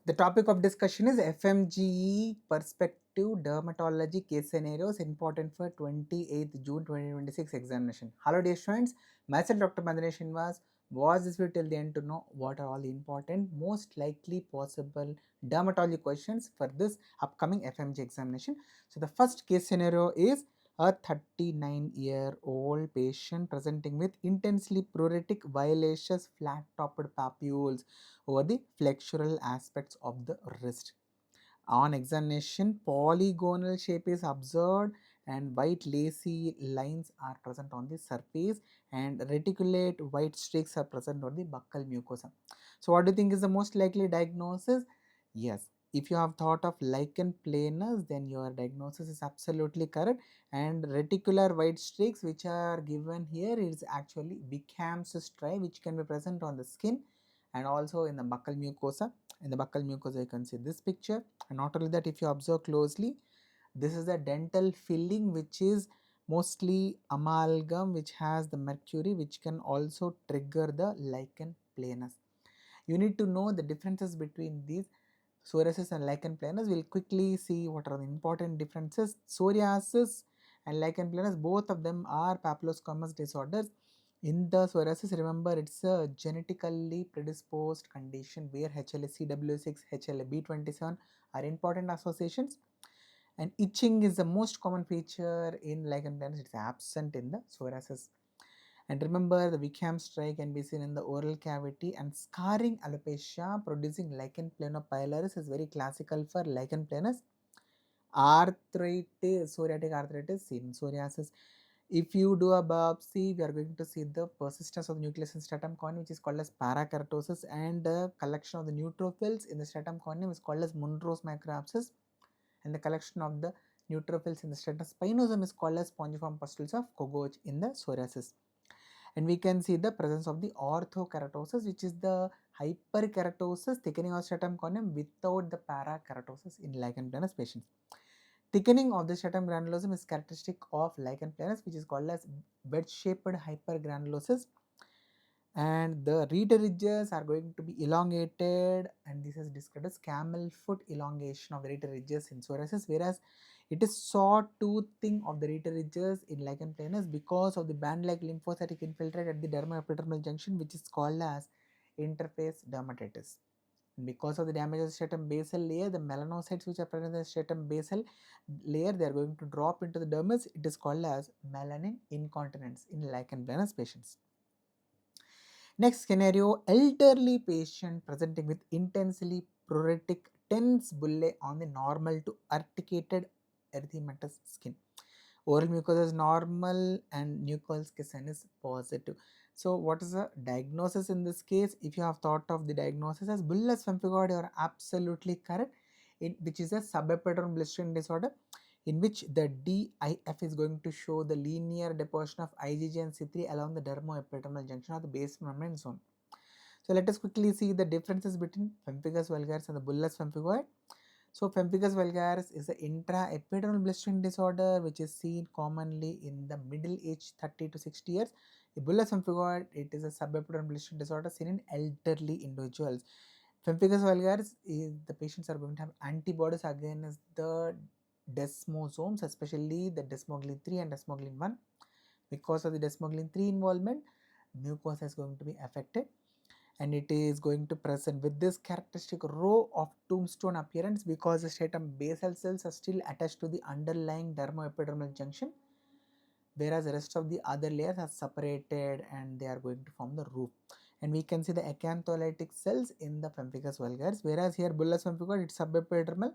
The topic of discussion is FMGE Perspective Dermatology Case Scenarios important for 28th June 2026 examination. Hello dear students, myself Dr. Maddineni Srinivas. Watch this video till the end to know what are all the important, most likely possible dermatology questions for this upcoming FMGE examination. So the first case scenario is a 39-year-old patient presenting with intensely pruritic violaceous flat-topped papules over the flexural aspects of the wrist. On examination, polygonal shape is observed and white lacy lines are present on the surface and reticulate white streaks are present on the buccal mucosa. So what do you think is the most likely diagnosis? Yes, if you have thought of lichen planus, then your diagnosis is absolutely correct, and reticular white streaks which are given here is actually Beckham's stripe which can be present on the skin and also in the buccal mucosa. In the buccal mucosa you can see this picture, and not only that, if you observe closely, this is the dental filling which is mostly amalgam which has the mercury which can also trigger the lichen planus. You need to know the differences between these psoriasis and lichen planus. We'll quickly see what are the important differences. Psoriasis and lichen planus, both of them are papilloscomus disorders. In the psoriasis, remember, it's a genetically predisposed condition where HLA-CW6, HLA-B27 are important associations, and itching is the most common feature in lichen planus. It's absent in the psoriasis. And remember, the Wickham stripe can be seen in the oral cavity, and scarring alopecia producing lichen planopilaris is very classical for lichen planus. Arthritis, psoriatic arthritis in psoriasis. If you do a biopsy, we are going to see the persistence of the nucleus in stratum corneum, which is called as parakeratosis, and the collection of the neutrophils in the stratum corneum is called as Monroe's microabscess, and the collection of the neutrophils in the stratum spinosum is called as spongiform pustules of Kogoch in the psoriasis. And we can see the presence of the orthokeratosis, which is the hyperkeratosis, thickening of stratum corneum without the parakeratosis in lichen planus patients. Thickening of the stratum granulosum is characteristic of lichen planus, which is called as wedge-shaped hypergranulosis, and the reader ridges are going to be elongated, and this is described as camel foot elongation of the reader ridges in psoriasis, whereas it is sawtoothing of the reader ridges in lichen planus because of the band-like lymphocytic infiltrate at the derma-epidermal junction, which is called as interface dermatitis. And because of the damage of the stratum basal layer, the melanocytes which are present in the stratum basal layer, they are going to drop into the dermis. It is called as melanin incontinence in lichen planus patients. Next scenario, elderly patient presenting with intensely pruritic tense bullae on the normal to urticated erythematous skin. Oral mucosa is normal and nuchal skin is positive. So what is the diagnosis in this case? If you have thought of the diagnosis as bullous pemphigoid, you are absolutely correct, which is a subepidermal blistering disorder in which the DIF is going to show the linear deposition of IgG and C3 along the dermoepidermal junction of the base membrane zone. So let us quickly see the differences between pemphigus vulgaris and the bullous pemphigoid. So pemphigus vulgaris is an intraepidermal blistering disorder which is seen commonly in the middle age 30 to 60 years. The bullous pemphigoid, it is a subepidermal blistering disorder seen in elderly individuals. Pemphigus vulgaris is the patients are going to have antibodies against the desmosomes, especially the desmoglein 3 and desmoglein 1. Because of the desmoglein 3 involvement, mucosa is going to be affected, and it is going to present with this characteristic row of tombstone appearance because the stratum basal cells are still attached to the underlying dermoepidermal junction, whereas the rest of the other layers are separated and they are going to form the roof. And we can see the acantholytic cells in the pemphigus vulgaris, whereas here bullous pemphigoid, it's subepidermal,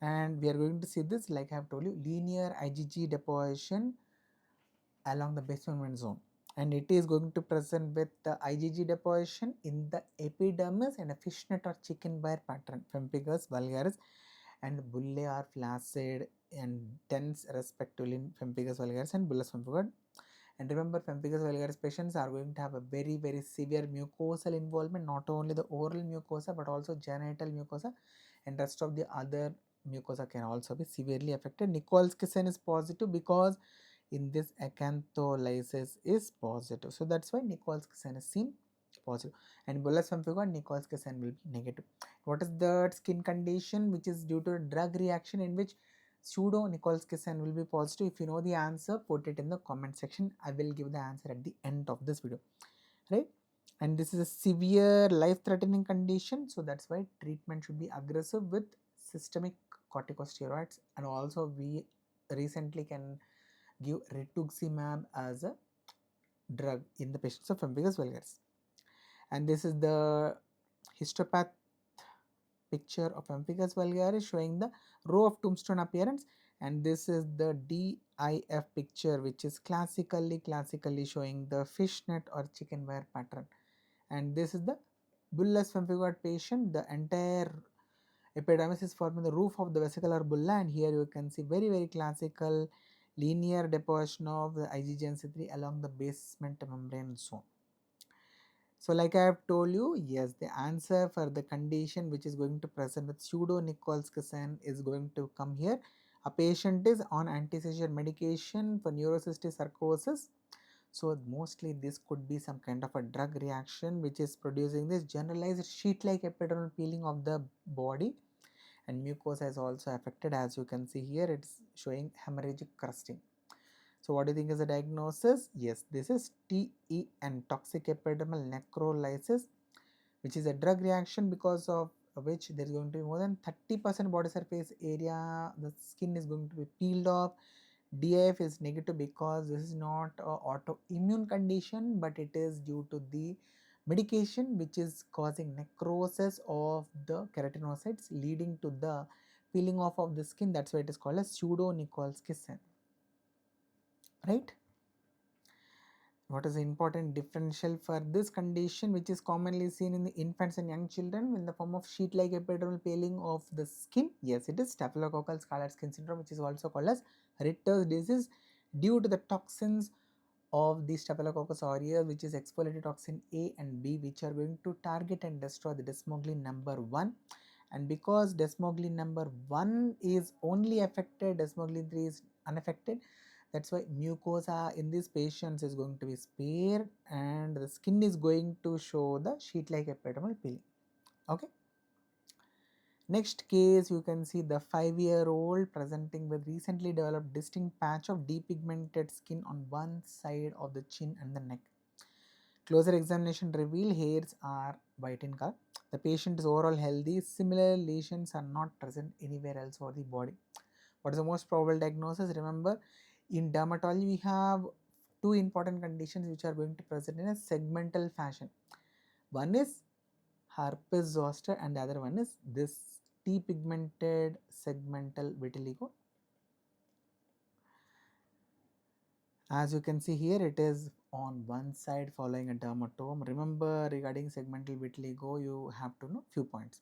and we are going to see this, like I have told you, linear IgG deposition along the base membrane zone, and it is going to present with the IgG deposition in the epidermis and a fishnet or chicken wire pattern. Pemphigus vulgaris and bullae are flaccid and dense respectively in pemphigus vulgaris and bullous pemphigoid. And remember, pemphigus vulgaris patients are going to have a very severe mucosal involvement, not only the oral mucosa but also genital mucosa, and rest of the other mucosa can also be severely affected. Nichols skin is positive because in this acantholysis is positive, so that's why Nichols skin is seen. positive, and bullous pemphigoid Nichols Kissan will be negative. What is the skin condition which is due to a drug reaction in which pseudo Nichols Kissan will be positive? If you know the answer, put it in the comment section. I will give the answer at the end of this video, right? And this is a severe life-threatening condition, so that's why treatment should be aggressive with systemic corticosteroids, and also we recently can give rituximab as a drug in the patients of pemphigus vulgaris. And this is the histopath picture of pemphigus vulgaris showing the row of tombstone appearance, and this is the DIF picture which is classically showing the fishnet or chicken wire pattern. And this is the bullous pemphigoid patient. The entire epidermis is forming the roof of the vesicular bulla, and here you can see very classical linear deposition of the IgG3 along the basement membrane zone. So like I have told you, yes, the answer for the condition which is going to present with pseudo Nichols Kissan is going to come here. A patient is on anti-seizure medication for neurocystic sarcosis. So mostly this could be some kind of a drug reaction which is producing this generalized sheet-like epidermal peeling of the body, and mucosa is also affected. As you can see here, it's showing hemorrhagic crusting. So what do you think is the diagnosis? Yes, this is TEN, toxic epidermal necrolysis, which is a drug reaction because of which there is going to be more than 30% body surface area, the skin is going to be peeled off. DIF is negative because this is not an autoimmune condition, but it is due to the medication which is causing necrosis of the keratinocytes leading to the peeling off of the skin. That's why it is called as pseudo Nichols Kissan, right? What is the important differential for this condition which is commonly seen in the infants and young children in the form of sheet-like epidermal peeling of the skin? Yes, it is staphylococcal scarlet skin syndrome, which is also called as Ritter's disease, due to the toxins of the Staphylococcus aureus, which is exfoliative toxin A and B, which are going to target and destroy the desmoglein number 1. And because desmoglein number 1 is only affected, desmoglein 3 is unaffected. That's why mucosa in these patients is going to be spared, and the skin is going to show the sheet-like epidermal peeling. Okay. Next case, you can see the 5-year-old presenting with recently developed distinct patch of depigmented skin on one side of the chin and the neck. Closer examination reveal hairs are white in color. The patient is overall healthy. Similar lesions are not present anywhere else for the body. What is the most probable diagnosis? Remember, in dermatology, we have two important conditions which are going to present in a segmental fashion. One is herpes zoster and the other one is this depigmented segmental vitiligo. As you can see here, it is on one side following a dermatome. Remember, regarding segmental vitiligo, you have to know few points.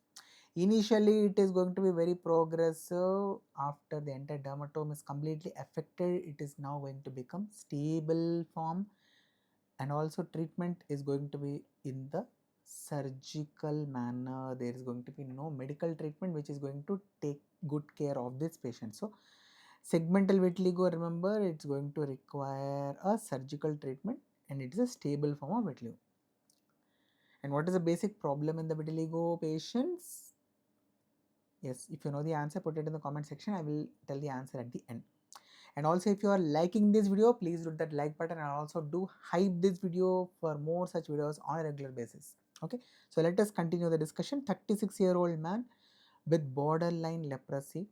Initially, it is going to be very progressive. After the entire dermatome is completely affected, it is now going to become stable form, and also treatment is going to be in the surgical manner. There is going to be no medical treatment which is going to take good care of this patient. So segmental vitiligo, remember, it's going to require a surgical treatment, and it is a stable form of vitiligo. And what is the basic problem in the vitiligo patients? Yes, if you know the answer, put it in the comment section. I will tell the answer at the end. And also, if you are liking this video, please hit that like button, and also do hype this video for more such videos on a regular basis. Okay, so let us continue the discussion. 36-year-old man with borderline leprosy,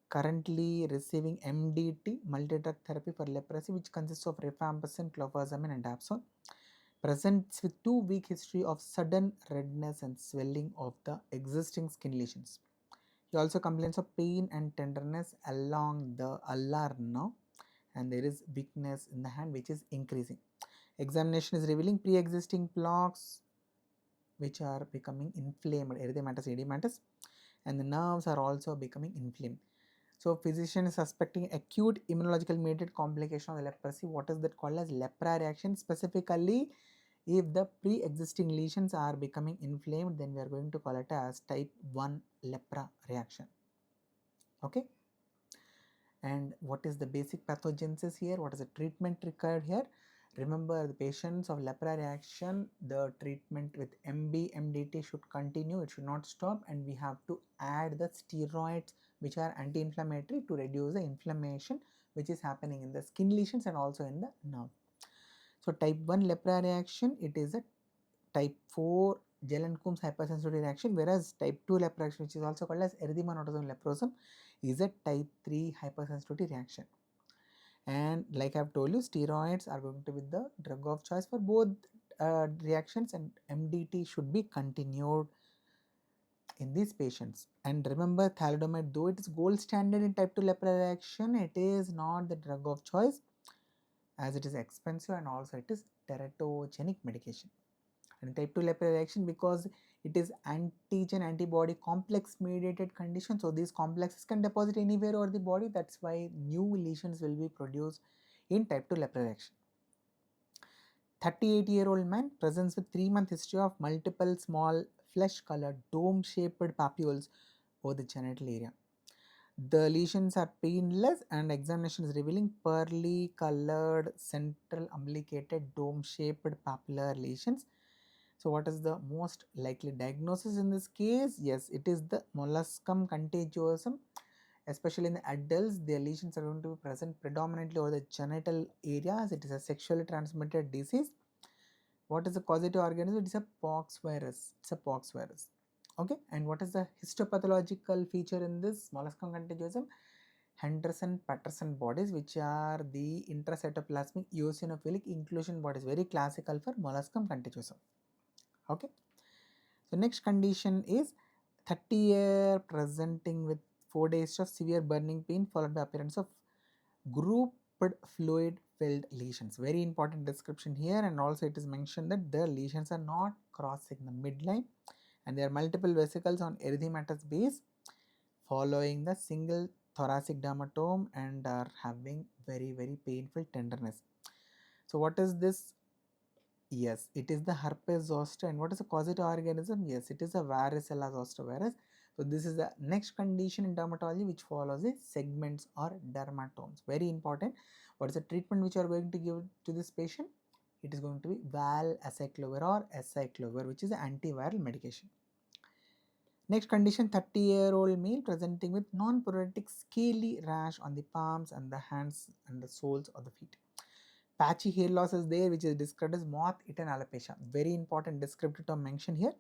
currently receiving MDT, multi-drug therapy for leprosy, which consists of rifampicin, clofazimine and dapsone, presents with 2-week history of sudden redness and swelling of the existing skin lesions. He also complains of pain and tenderness along the ulnar nerve, and there is weakness in the hand which is increasing. Examination is revealing pre-existing plaques which are becoming inflamed, erythematous, edematous, and the nerves are also becoming inflamed. So physician is suspecting acute immunological mediated complication of the leprosy. What is that called as lepra reaction? Specifically, if the pre-existing lesions are becoming inflamed, then we are going to call it as type 1 lepra reaction. Okay. And what is the basic pathogenesis here? What is the treatment required here? Remember, the patients of lepra reaction, the treatment with MD, MDT should continue, it should not stop, and we have to add the steroids which are anti-inflammatory to reduce the inflammation which is happening in the skin lesions and also in the nerve. So type 1 lepra reaction, it is a type 4 Jelen-Coombs hypersensitivity reaction, whereas type 2 lepra reaction, which is also called as erythema nodosum leprosum, is a type 3 hypersensitivity reaction. And like I've told you, steroids are going to be the drug of choice for both reactions, and MDT should be continued in these patients. And remember, thalidomide, though it is gold standard in type 2 lepra reaction, it is not the drug of choice as it is expensive and also it is teratogenic medication. And in type 2 lepra reaction, because it is antigen antibody complex mediated condition, so these complexes can deposit anywhere over the body. That's why new lesions will be produced in type 2 lepra reaction. 38-year-old man presents with 3-month history of multiple small flesh colored dome shaped papules over the genital area. The lesions are painless and examination is revealing pearly colored central umbilicated dome shaped papular lesions. So what is the most likely diagnosis in this case? Yes, it is the molluscum contagiosum. Especially in the adults, their lesions are going to be present predominantly over the genital areas. It is a sexually transmitted disease. What is the causative organism? It is a pox virus. It's a pox virus. Okay, and what is the histopathological feature in this molluscum contagiosum? Henderson-Patterson bodies, which are the intracytoplasmic eosinophilic inclusion bodies, very classical for molluscum contagiosum. Okay, so next condition is 30-year presenting with 4 days of severe burning pain followed by appearance of grouped fluid filled lesions. Very important description here, and also it is mentioned that the lesions are not crossing the midline and there are multiple vesicles on erythematous base following the single thoracic dermatome and are having very painful tenderness. So what is this? Yes, it is the herpes zoster. And what is the causative organism? Yes, it is a varicella zoster virus. So this is the next condition in dermatology which follows is segments or dermatomes. Very important. What is the treatment which you are going to give to this patient? It is going to be valacyclovir or acyclovir, which is an antiviral medication. Next condition, 30-year-old male presenting with non-pruritic scaly rash on the palms and the hands and the soles of the feet. Patchy hair loss is there, which is described as moth-eaten alopecia. Very important descriptive term mentioned here.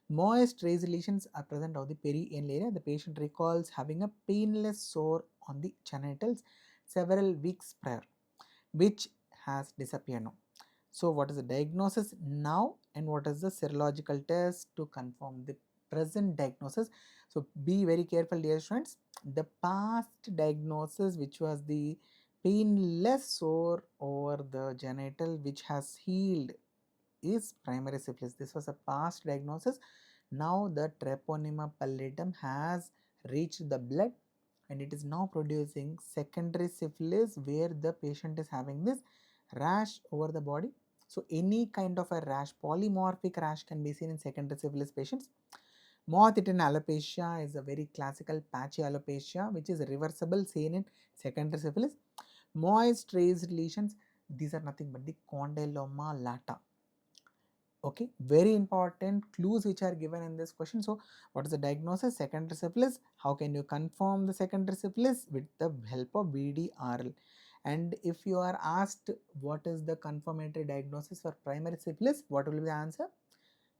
Moist raised lesions are present on the perianal area. The patient recalls having a painless sore on the genitals several weeks prior, which has disappeared now. So what is the diagnosis now and what is the serological test to confirm the present diagnosis? So be very careful, dear students. The past diagnosis, which was the painless sore over the genital which has healed, is primary syphilis. This was a past diagnosis. Now the treponema pallidum has reached the blood and it is now producing secondary syphilis where the patient is having this rash over the body. So any kind of a rash, polymorphic rash, can be seen in secondary syphilis patients. Moth-eaten alopecia is a very classical patchy alopecia which is reversible, seen in secondary syphilis. Moist raised lesions, these are nothing but the condyloma lata. Okay, very important clues which are given in this question. So what is the diagnosis? Secondary syphilis. How can you confirm the secondary syphilis? With the help of VDRL. And if you are asked what is the confirmatory diagnosis for primary syphilis, what will be the answer?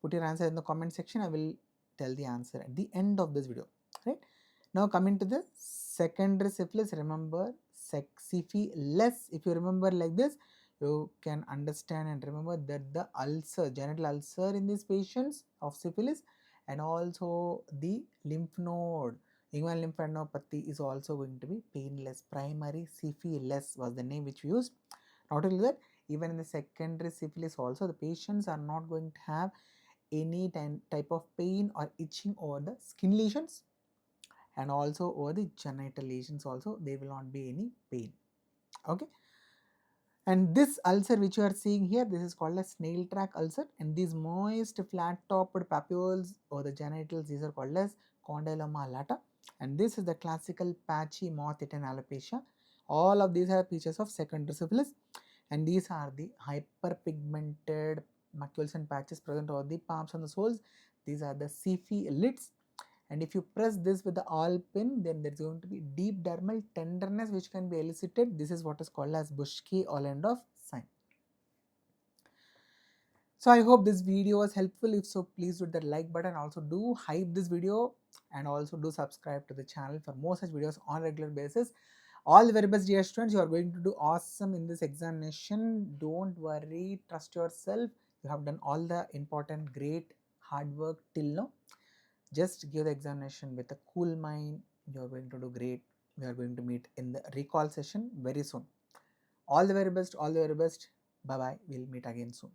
Put your answer in the comment section. I will tell the answer at the end of this video. Right, now coming to the secondary syphilis, remember syphilis. If you remember like this, you can understand and remember that the ulcer, genital ulcer in these patients of syphilis, and also the lymph node, inguinal lymphadenopathy, is also going to be painless. Primary syphilis was the name which we used. Not only that, even in the secondary syphilis also, the patients are not going to have any type of pain or itching over the skin lesions, and also over the genital lesions also there will not be any pain. Okay, and this ulcer which you are seeing here, this is called a snail track ulcer, and these moist flat topped papules or the genitals, these are called as condyloma lata, and this is the classical patchy moth-eaten alopecia. All of these are features of secondary syphilis. and these are the hyperpigmented macules and patches present over the palms and the soles. These are the Sifi lids, and if you press this with the awl pin, then there is going to be deep dermal tenderness which can be elicited. This is what is called as Buschke-Ollendorff sign. So I hope this video was helpful. If so, please hit that like button. Also do hype this video and also do subscribe to the channel for more such videos on a regular basis. All the very best, dear students. You are going to do awesome in this examination. Don't worry, trust yourself. You have done all the important, great hard work till now. Just give the examination with a cool mind. You are going to do great. We are going to meet in the recall session very soon. All the very best. All the very best. Bye bye. We'll meet again soon.